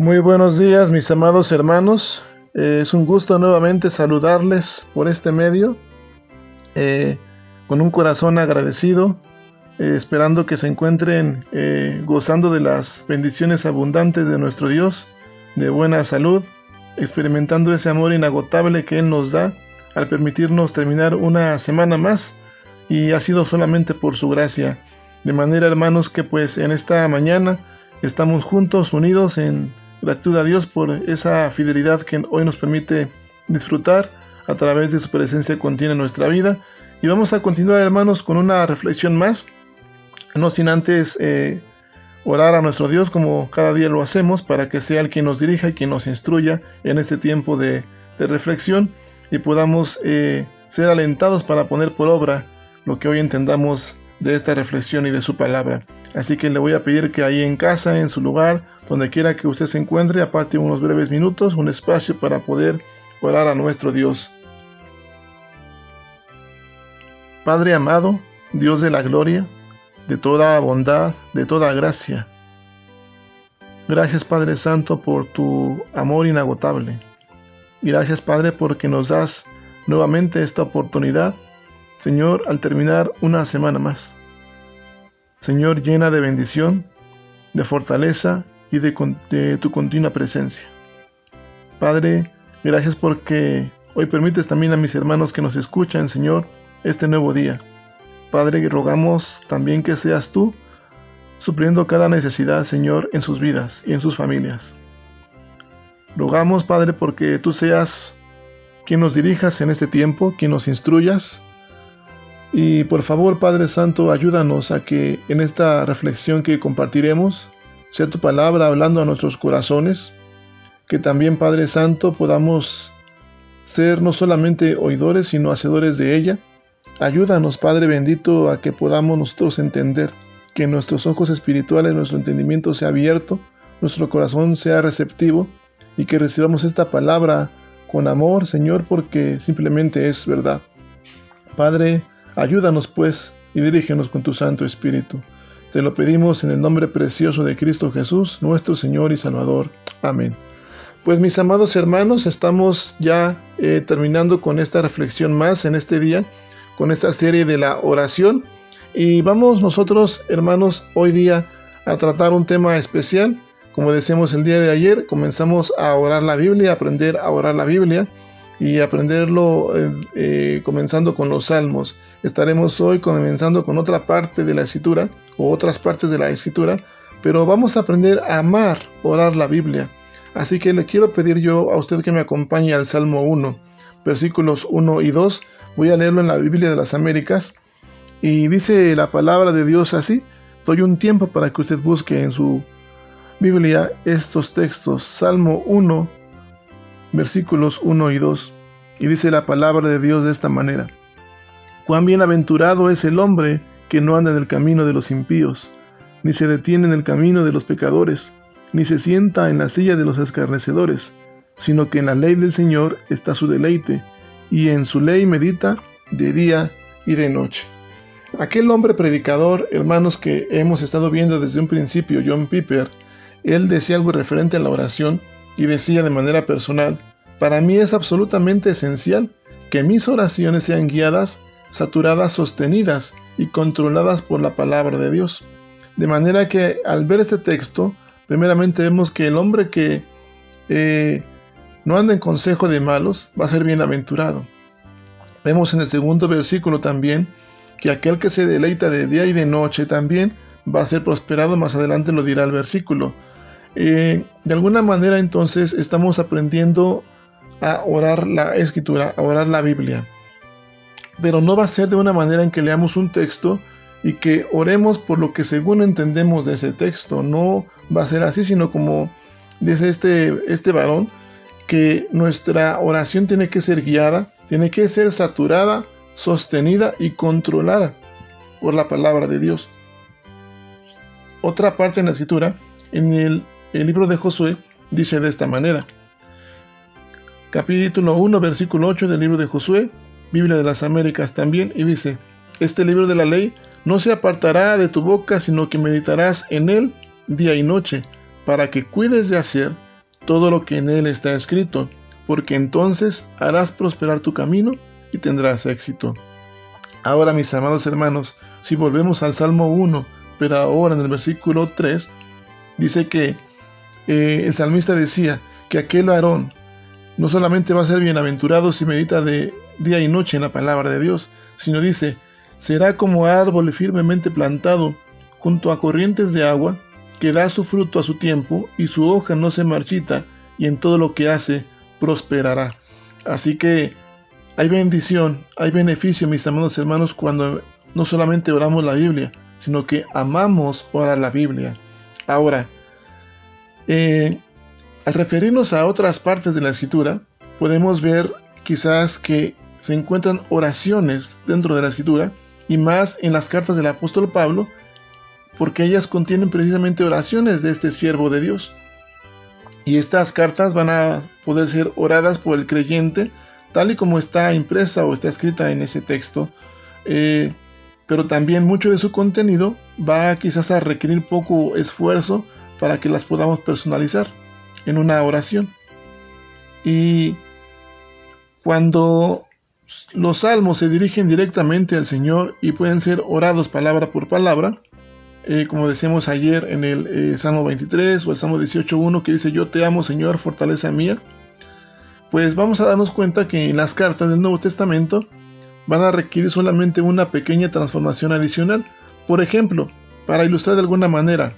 Muy buenos días, mis amados hermanos. Es un gusto nuevamente saludarles por este medio, eh, con un corazón agradecido, esperando que se encuentren gozando de las bendiciones abundantes de nuestro Dios, de buena salud, experimentando ese amor inagotable que Él nos da al permitirnos terminar una semana más, y ha sido solamente por su gracia. De manera, hermanos, que pues en esta mañana estamos juntos, unidos en gratitud a Dios por esa fidelidad que hoy nos permite disfrutar a través de su presencia continua en nuestra vida. Y vamos a continuar, hermanos, con una reflexión más, no sin antes orar a nuestro Dios como cada día lo hacemos, para que sea Él quien nos dirija y quien nos instruya en este tiempo de reflexión, y podamos ser alentados para poner por obra lo que hoy entendamos de esta reflexión y de su palabra. Así que le voy a pedir que ahí en casa, en su lugar, donde quiera que usted se encuentre, aparte unos breves minutos, un espacio para poder orar a nuestro Dios. Padre amado, Dios de la gloria, de toda bondad, de toda gracia, gracias, Padre Santo, por tu amor inagotable. Gracias, Padre, porque nos das nuevamente esta oportunidad, Señor, al terminar una semana más. Señor, llena de bendición, de fortaleza y de tu continua presencia. Padre, gracias porque hoy permites también a mis hermanos que nos escuchan, Señor, este nuevo día. Padre, rogamos también que seas tú supliendo cada necesidad, Señor, en sus vidas y en sus familias. Rogamos, Padre, porque tú seas quien nos dirijas en este tiempo, quien nos instruyas. Y por favor, Padre Santo, ayúdanos a que en esta reflexión que compartiremos sea tu palabra hablando a nuestros corazones, que también, Padre Santo, podamos ser no solamente oidores, sino hacedores de ella. Ayúdanos, Padre bendito, a que podamos nosotros entender, que nuestros ojos espirituales, nuestro entendimiento sea abierto, nuestro corazón sea receptivo, y que recibamos esta palabra con amor, Señor, porque simplemente es verdad. Padre, ayúdanos pues y dirígenos con tu Santo Espíritu. Te lo pedimos en el nombre precioso de Cristo Jesús, nuestro Señor y Salvador. Amén. Pues mis amados hermanos, estamos ya terminando con esta reflexión más en este día, con esta serie de la oración. Y vamos nosotros, hermanos, hoy día a tratar un tema especial. Como decíamos el día de ayer, comenzamos a orar la Biblia, a aprender a orar la Biblia, y aprenderlo comenzando con los salmos. Estaremos hoy comenzando con otra parte de la escritura, o otras partes de la escritura, pero vamos a aprender a amar orar la Biblia. Así que le quiero pedir yo a usted que me acompañe al Salmo 1, versículos 1 y 2. Voy a leerlo en la Biblia de las Américas, y dice la palabra de Dios así. Doy un tiempo para que usted busque en su Biblia estos textos. Salmo 1, versículos 1 y 2, y dice la palabra de Dios de esta manera: Cuán bienaventurado es el hombre que no anda en el camino de los impíos, ni se detiene en el camino de los pecadores, ni se sienta en la silla de los escarnecedores, sino que en la ley del Señor está su deleite, y en su ley medita de día y de noche. Aquel hombre predicador, hermanos, que hemos estado viendo desde un principio, John Piper, él decía algo referente a la oración, y decía de manera personal: para mí es absolutamente esencial que mis oraciones sean guiadas, saturadas, sostenidas y controladas por la palabra de Dios. De manera que al ver este texto, primeramente vemos que el hombre que no anda en consejo de malos va a ser bienaventurado. Vemos en el segundo versículo también que aquel que se deleita de día y de noche también va a ser prosperado. Más adelante lo dirá el versículo. De alguna manera entonces estamos aprendiendo a orar la escritura, a orar la Biblia, pero no va a ser de una manera en que leamos un texto y que oremos por lo que según entendemos de ese texto. No va a ser así, sino como dice este varón, que nuestra oración tiene que ser guiada, tiene que ser saturada, sostenida y controlada por la palabra de Dios. Otra parte en la escritura, en el libro de Josué, dice de esta manera. Capítulo 1, versículo 8 del libro de Josué, Biblia de las Américas también, y dice: Este libro de la ley no se apartará de tu boca, sino que meditarás en él día y noche, para que cuides de hacer todo lo que en él está escrito, porque entonces harás prosperar tu camino y tendrás éxito. Ahora, mis amados hermanos, si volvemos al Salmo 1, pero ahora en el versículo 3, dice que el salmista decía que aquel varón no solamente va a ser bienaventurado si medita de día y noche en la palabra de Dios, sino dice, será como árbol firmemente plantado junto a corrientes de agua, que da su fruto a su tiempo y su hoja no se marchita, y en todo lo que hace prosperará. Así que hay bendición, hay beneficio, mis amados hermanos, cuando no solamente oramos la Biblia, sino que amamos orar la Biblia. Ahora, al referirnos a otras partes de la Escritura, podemos ver quizás que se encuentran oraciones dentro de la Escritura, y más en las cartas del apóstol Pablo, porque ellas contienen precisamente oraciones de este siervo de Dios. Y estas cartas van a poder ser oradas por el creyente, tal y como está impresa o está escrita en ese texto, pero también mucho de su contenido va quizás a requerir poco esfuerzo para que las podamos personalizar en una oración. Y cuando los salmos se dirigen directamente al Señor y pueden ser orados palabra por palabra, como decíamos ayer en el Salmo 23 o el Salmo 18.1, que dice, yo te amo, Señor, fortaleza mía, pues vamos a darnos cuenta que en las cartas del Nuevo Testamento van a requerir solamente una pequeña transformación adicional. Por ejemplo, para ilustrar de alguna manera,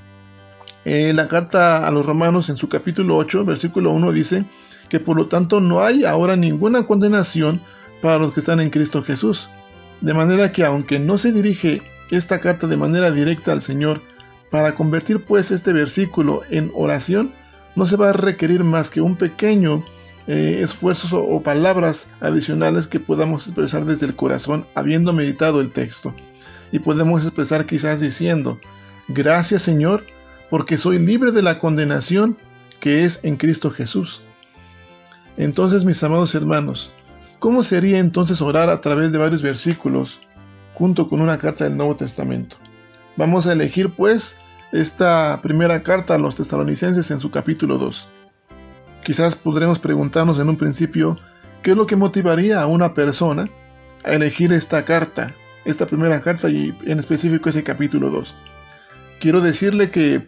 la carta a los Romanos en su capítulo 8, versículo 1 dice que por lo tanto no hay ahora ninguna condenación para los que están en Cristo Jesús. De manera que aunque no se dirige esta carta de manera directa al Señor, para convertir pues este versículo en oración, no se va a requerir más que un pequeño esfuerzos o palabras adicionales que podamos expresar desde el corazón habiendo meditado el texto. Y podemos expresar quizás diciendo, gracias Señor, porque soy libre de la condenación que es en Cristo Jesús. Entonces, mis amados hermanos, ¿cómo sería entonces orar a través de varios versículos junto con una carta del Nuevo Testamento? Vamos a elegir pues esta primera carta a los tesalonicenses en su capítulo 2. Quizás podremos preguntarnos en un principio, ¿qué es lo que motivaría a una persona a elegir esta carta, esta primera carta y en específico ese capítulo 2? Quiero decirle que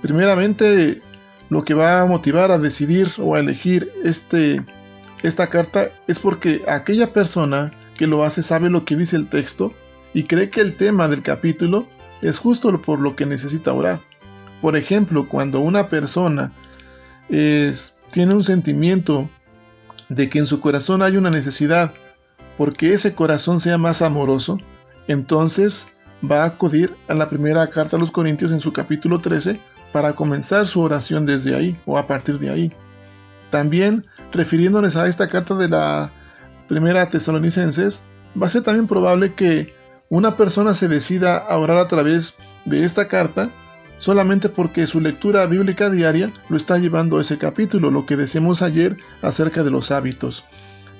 primeramente lo que va a motivar a decidir o a elegir esta carta es porque aquella persona que lo hace sabe lo que dice el texto y cree que el tema del capítulo es justo por lo que necesita orar. Por ejemplo, cuando una persona tiene un sentimiento de que en su corazón hay una necesidad porque ese corazón sea más amoroso, entonces va a acudir a la primera carta a los Corintios en su capítulo 13 para comenzar su oración desde ahí o a partir de ahí. También, refiriéndonos a esta carta de la primera Tesalonicenses, va a ser también probable que una persona se decida a orar a través de esta carta solamente porque su lectura bíblica diaria lo está llevando a ese capítulo, lo que decíamos ayer acerca de los hábitos.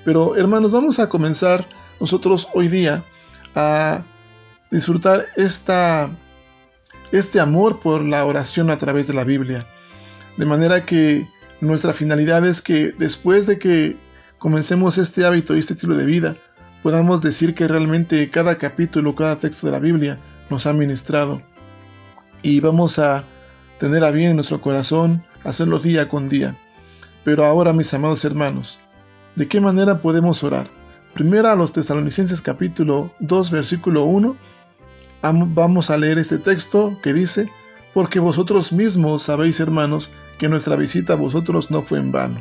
Pero hermanos, vamos a comenzar nosotros hoy día a disfrutar este amor por la oración a través de la Biblia. De manera que nuestra finalidad es que después de que comencemos este hábito y este estilo de vida, podamos decir que realmente cada capítulo, cada texto de la Biblia nos ha ministrado. Y vamos a tener a bien en nuestro corazón hacerlo día con día. Pero ahora, mis amados hermanos, ¿de qué manera podemos orar? Primero a los Tesalonicenses capítulo 2 versículo 1. Vamos a leer este texto que dice, porque vosotros mismos sabéis, hermanos, que nuestra visita a vosotros no fue en vano.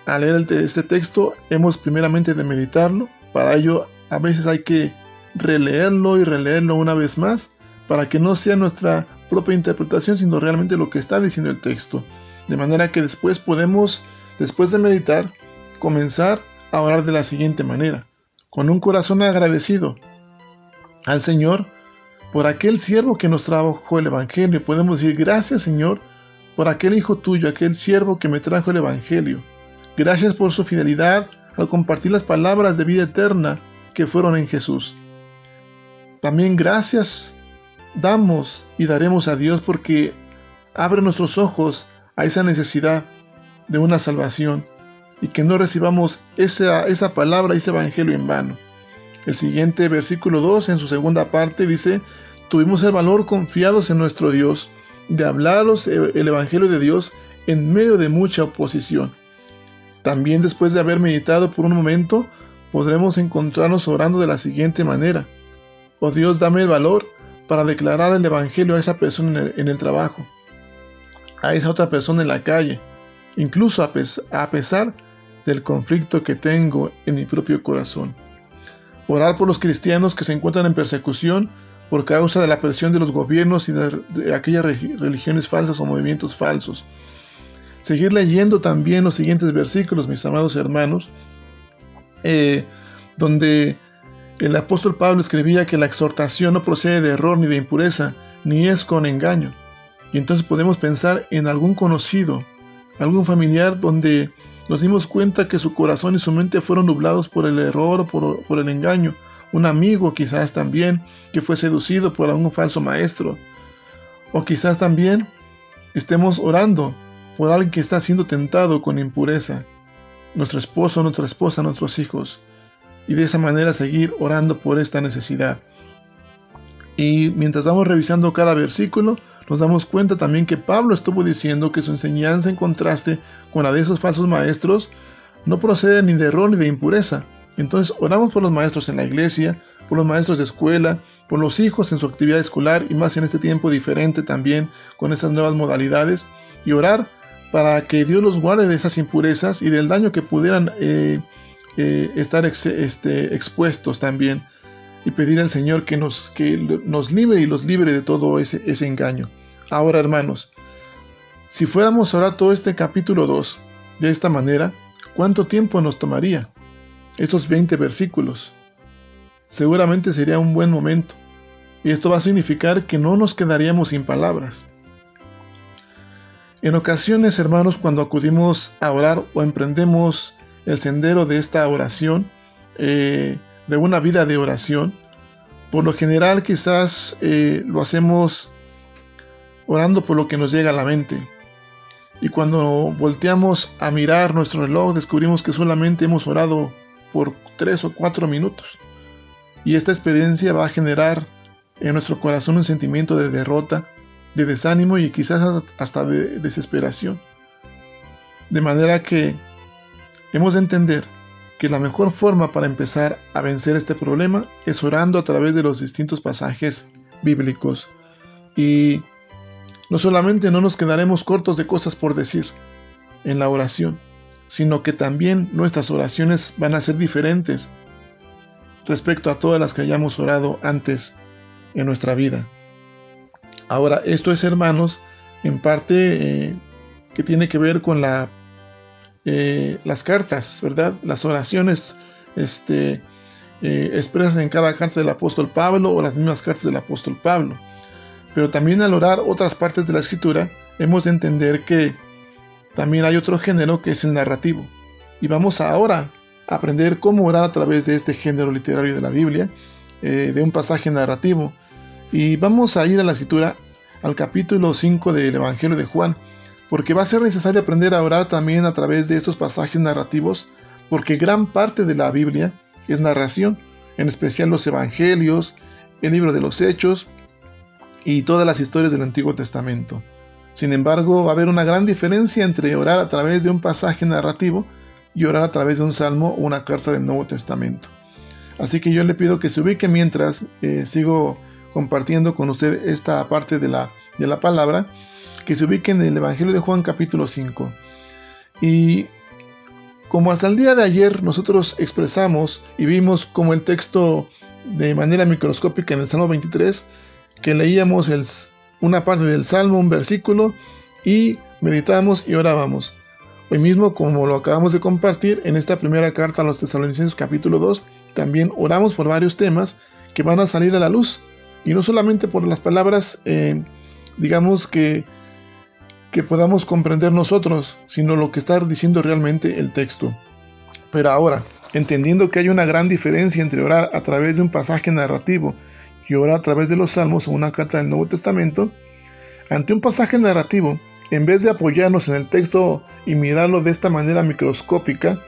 Al leer este texto hemos primeramente de meditarlo. Para ello a veces hay que releerlo y releerlo una vez más para que no sea nuestra propia interpretación, sino realmente lo que está diciendo el texto. De manera que después podemos, después de meditar, comenzar a orar de la siguiente manera, con un corazón agradecido al Señor por aquel siervo que nos trajo el Evangelio. Podemos decir, gracias Señor por aquel hijo tuyo, aquel siervo que me trajo el Evangelio. Gracias por su fidelidad al compartir las palabras de vida eterna que fueron en Jesús. También gracias damos y daremos a Dios porque abre nuestros ojos a esa necesidad de una salvación y que no recibamos esa palabra, ese evangelio en vano. El siguiente versículo 2, en su segunda parte, dice: tuvimos el valor, confiados en nuestro Dios, de hablaros el evangelio de Dios en medio de mucha oposición. También, después de haber meditado por un momento, podremos encontrarnos orando de la siguiente manera: oh Dios, dame el valor para declarar el evangelio a esa persona en el trabajo, a esa otra persona en la calle, incluso a pesar del conflicto que tengo en mi propio corazón. Orar por los cristianos que se encuentran en persecución por causa de la presión de los gobiernos y de aquellas religiones falsas o movimientos falsos. Seguir leyendo también los siguientes versículos, mis amados hermanos, donde el apóstol Pablo escribía que la exhortación no procede de error ni de impureza, ni es con engaño. Y entonces podemos pensar en algún conocido, algún familiar donde nos dimos cuenta que su corazón y su mente fueron nublados por el error o por el engaño. Un amigo quizás también que fue seducido por algún falso maestro. O quizás también estemos orando por alguien que está siendo tentado con impureza. Nuestro esposo, nuestra esposa, nuestros hijos. Y de esa manera seguir orando por esta necesidad. Y mientras vamos revisando cada versículo, nos damos cuenta también que Pablo estuvo diciendo que su enseñanza, en contraste con la de esos falsos maestros, no procede ni de error ni de impureza. Entonces oramos por los maestros en la iglesia, por los maestros de escuela, por los hijos en su actividad escolar y más en este tiempo diferente también con estas nuevas modalidades, y orar para que Dios los guarde de esas impurezas y del daño que pudieran estar expuestos también, y pedir al Señor que nos libre y los libre de todo ese engaño. Ahora, hermanos, si fuéramos a orar todo este capítulo 2 de esta manera, ¿cuánto tiempo nos tomaría? Estos 20 versículos. Seguramente sería un buen momento, y esto va a significar que no nos quedaríamos sin palabras. En ocasiones, hermanos, cuando acudimos a orar o emprendemos el sendero de esta oración, de una vida de oración, por lo general quizás lo hacemos orando por lo que nos llega a la mente. Y cuando volteamos a mirar nuestro reloj, descubrimos que solamente hemos orado por 3 o 4 minutos. Y esta experiencia va a generar en nuestro corazón un sentimiento de derrota, de desánimo y quizás hasta de desesperación. De manera que hemos de entender que la mejor forma para empezar a vencer este problema es orando a través de los distintos pasajes bíblicos. Y no solamente no nos quedaremos cortos de cosas por decir en la oración, sino que también nuestras oraciones van a ser diferentes respecto a todas las que hayamos orado antes en nuestra vida. Ahora, esto es, hermanos, en parte que tiene que ver con las cartas, ¿verdad? Las oraciones expresas en cada carta del apóstol Pablo o las mismas cartas del apóstol Pablo. Pero también al orar otras partes de la escritura, hemos de entender que también hay otro género que es el narrativo. Y vamos ahora a aprender cómo orar a través de este género literario de la Biblia, de un pasaje narrativo. Y vamos a ir a la escritura, al capítulo 5 del Evangelio de Juan, porque va a ser necesario aprender a orar también a través de estos pasajes narrativos, porque gran parte de la Biblia es narración, en especial los Evangelios, el libro de los Hechos y todas las historias del Antiguo Testamento. Sin embargo, va a haber una gran diferencia entre orar a través de un pasaje narrativo y orar a través de un salmo o una carta del Nuevo Testamento. Así que yo le pido que se ubique mientras sigo compartiendo con usted esta parte de la palabra, que se ubique en el Evangelio de Juan capítulo 5. Y como hasta el día de ayer nosotros expresamos y vimos como el texto de manera microscópica en el Salmo 23, que leíamos una parte del Salmo, un versículo, y meditábamos y orábamos. Hoy mismo, como lo acabamos de compartir en esta primera carta a los Tesalonicenses capítulo 2, también oramos por varios temas que van a salir a la luz, y no solamente por las palabras, digamos que podamos comprender nosotros, sino lo que está diciendo realmente el texto. Pero ahora, entendiendo que hay una gran diferencia entre orar a través de un pasaje narrativo y orar a través de los salmos o una carta del Nuevo Testamento, ante un pasaje narrativo en vez de apoyarnos en el texto y mirarlo de esta manera microscópica,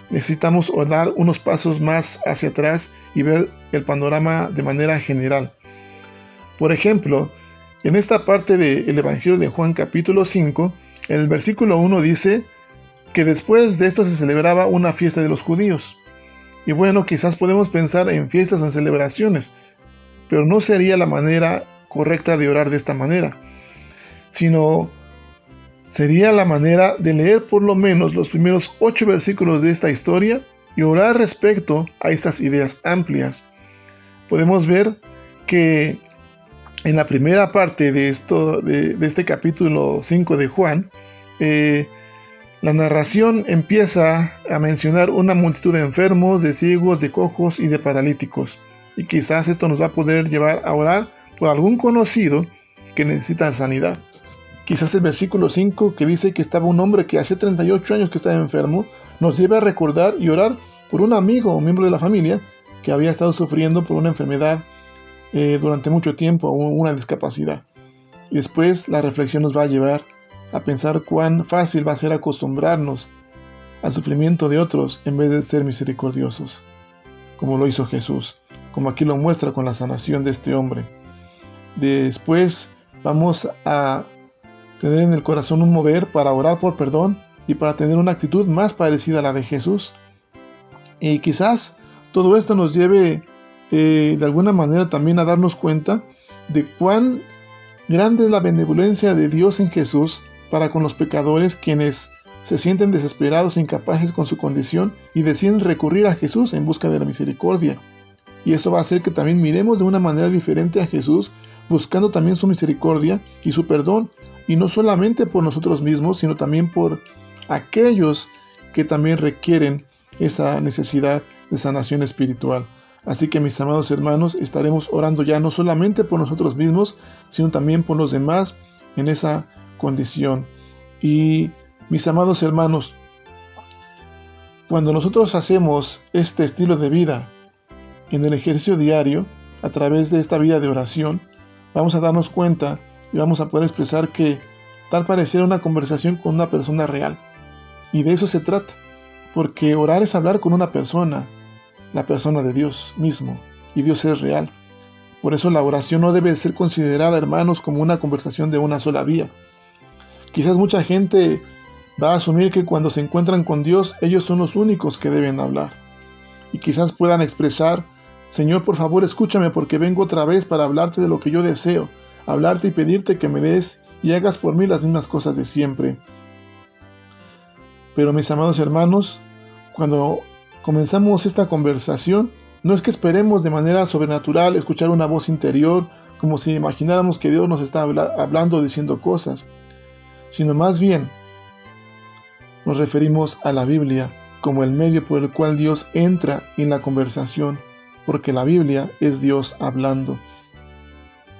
necesitamos dar unos pasos más hacia atrás y ver el panorama de manera general. Por ejemplo, en esta parte del Evangelio de Juan capítulo 5, el versículo 1 dice que después de esto se celebraba una fiesta de los judíos. Y bueno, quizás podemos pensar en fiestas o en celebraciones, pero no sería la manera correcta de orar de esta manera, sino sería la manera de leer por lo menos los primeros 8 versículos de esta historia y orar respecto a estas ideas amplias. Podemos ver que en la primera parte de este capítulo 5 de Juan, la narración empieza a mencionar una multitud de enfermos, de ciegos, de cojos y de paralíticos. Y quizás esto nos va a poder llevar a orar por algún conocido que necesita sanidad. Quizás el versículo 5, que dice que estaba un hombre que hace 38 años que estaba enfermo, nos lleve a recordar y orar por un amigo o miembro de la familia que había estado sufriendo por una enfermedad durante mucho tiempo o una discapacidad. Y después la reflexión nos va a llevar a pensar cuán fácil va a ser acostumbrarnos al sufrimiento de otros en vez de ser misericordiosos, como lo hizo Jesús, como aquí lo muestra con la sanación de este hombre. Después vamos a tener en el corazón un mover para orar por perdón y para tener una actitud más parecida a la de Jesús. Y quizás todo esto nos lleve de alguna manera también a darnos cuenta de cuán grande es la benevolencia de Dios en Jesús para con los pecadores, quienes se sienten desesperados e incapaces con su condición y deciden recurrir a Jesús en busca de la misericordia. Y esto va a hacer que también miremos de una manera diferente a Jesús, buscando también su misericordia y su perdón, y no solamente por nosotros mismos, sino también por aquellos que también requieren esa necesidad de sanación espiritual. Así que, mis amados hermanos, estaremos orando ya no solamente por nosotros mismos, sino también por los demás en esa condición. Y, mis amados hermanos, cuando nosotros hacemos este estilo de vida en el ejercicio diario, a través de esta vida de oración, vamos a darnos cuenta y vamos a poder expresar que tal pareciera una conversación con una persona real. Y de eso se trata, porque orar es hablar con una persona, la persona de Dios mismo, y Dios es real. Por eso la oración no debe ser considerada, hermanos, como una conversación de una sola vía. Quizás mucha gente va a asumir que cuando se encuentran con Dios, ellos son los únicos que deben hablar. Y quizás puedan expresar: Señor, por favor, escúchame, porque vengo otra vez para hablarte de lo que yo deseo, hablarte y pedirte que me des y hagas por mí las mismas cosas de siempre. Pero, mis amados hermanos, cuando comenzamos esta conversación, no es que esperemos de manera sobrenatural escuchar una voz interior, como si imagináramos que Dios nos está hablando, diciendo cosas, sino más bien nos referimos a la Biblia como el medio por el cual Dios entra en la conversación, porque la Biblia es Dios hablando.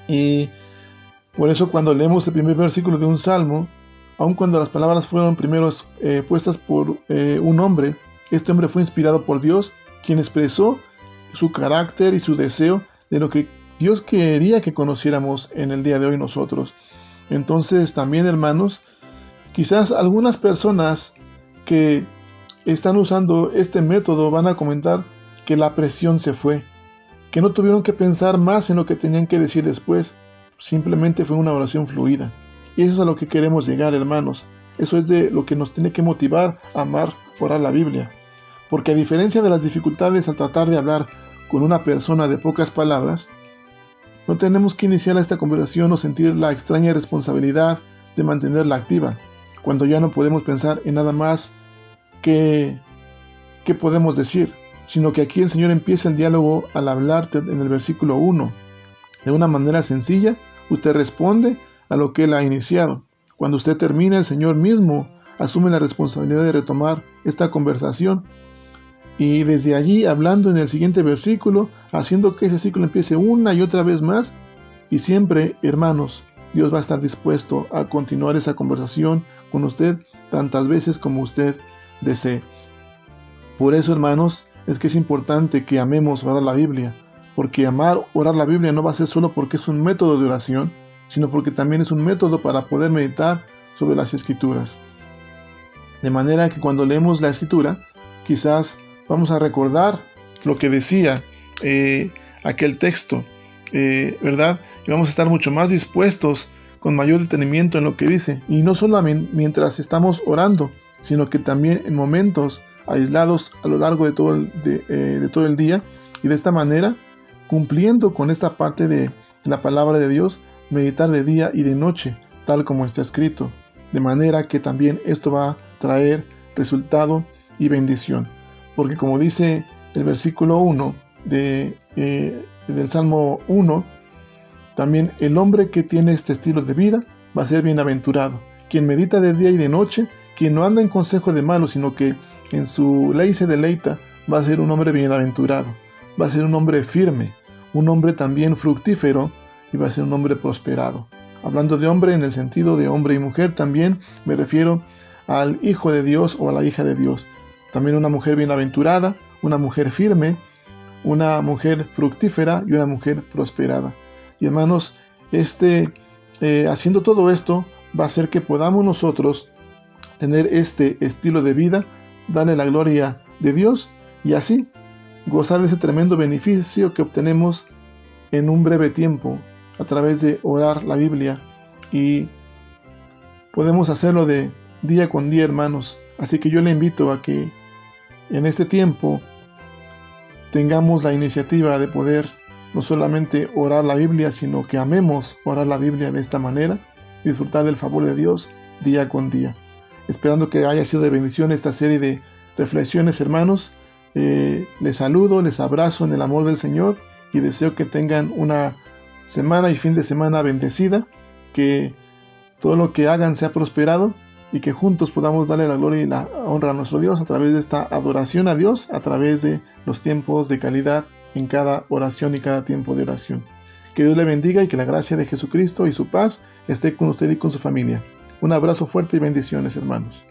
Y por eso cuando leemos el primer versículo de un salmo, aun cuando las palabras fueron primero puestas por un hombre, este hombre fue inspirado por Dios, quien expresó su carácter y su deseo de lo que Dios quería que conociéramos en el día de hoy nosotros. Entonces también, hermanos, quizás algunas personas que están usando este método van a comentar que la presión se fue, que no tuvieron que pensar más en lo que tenían que decir después, simplemente fue una oración fluida. Y eso es a lo que queremos llegar, hermanos. Eso es de lo que nos tiene que motivar a amar, orar la Biblia. Porque a diferencia de las dificultades al tratar de hablar con una persona de pocas palabras, no tenemos que iniciar esta conversación o sentir la extraña responsabilidad de mantenerla activa, cuando ya no podemos pensar en nada más que podemos decir, sino que aquí el Señor empieza el diálogo al hablarte en el versículo 1. De una manera sencilla, usted responde a lo que Él ha iniciado. Cuando usted termina, el Señor mismo asume la responsabilidad de retomar esta conversación. Y desde allí, hablando en el siguiente versículo, haciendo que ese ciclo empiece una y otra vez más. Y siempre, hermanos, Dios va a estar dispuesto a continuar esa conversación con usted tantas veces como usted desee. Por eso, hermanos, es que es importante que amemos orar la Biblia. Porque amar orar la Biblia no va a ser solo porque es un método de oración, sino porque también es un método para poder meditar sobre las Escrituras. De manera que cuando leemos la Escritura, quizás vamos a recordar lo que decía aquel texto, ¿verdad? Y vamos a estar mucho más dispuestos, con mayor detenimiento en lo que dice. Y no solamente mientras estamos orando, sino que también en momentos aislados a lo largo de todo el día. Y de esta manera, cumpliendo con esta parte de la palabra de Dios, meditar de día y de noche, tal como está escrito. De manera que también esto va a traer resultado y bendición. Porque como dice el versículo 1 del Salmo 1, también el hombre que tiene este estilo de vida va a ser bienaventurado. Quien medita de día y de noche, quien no anda en consejo de malos, sino que en su ley se deleita, va a ser un hombre bienaventurado. Va a ser un hombre firme, un hombre también fructífero y va a ser un hombre prosperado. Hablando de hombre en el sentido de hombre y mujer, también me refiero al hijo de Dios o a la hija de Dios. También una mujer bienaventurada, una mujer firme, una mujer fructífera y una mujer prosperada. Y hermanos, haciendo todo esto va a hacer que podamos nosotros tener este estilo de vida, darle la gloria de Dios y así gozar de ese tremendo beneficio que obtenemos en un breve tiempo a través de orar la Biblia. Y podemos hacerlo de día con día, hermanos. Así que yo le invito a que en este tiempo tengamos la iniciativa de poder no solamente orar la Biblia, sino que amemos orar la Biblia de esta manera, disfrutar del favor de Dios día con día. Esperando que haya sido de bendición esta serie de reflexiones, hermanos. Les saludo, les abrazo en el amor del Señor y deseo que tengan una semana y fin de semana bendecida, que todo lo que hagan sea prosperado y que juntos podamos darle la gloria y la honra a nuestro Dios a través de esta adoración a Dios, a través de los tiempos de calidad en cada oración y cada tiempo de oración. Que Dios le bendiga y que la gracia de Jesucristo y su paz esté con usted y con su familia. Un abrazo fuerte y bendiciones, hermanos.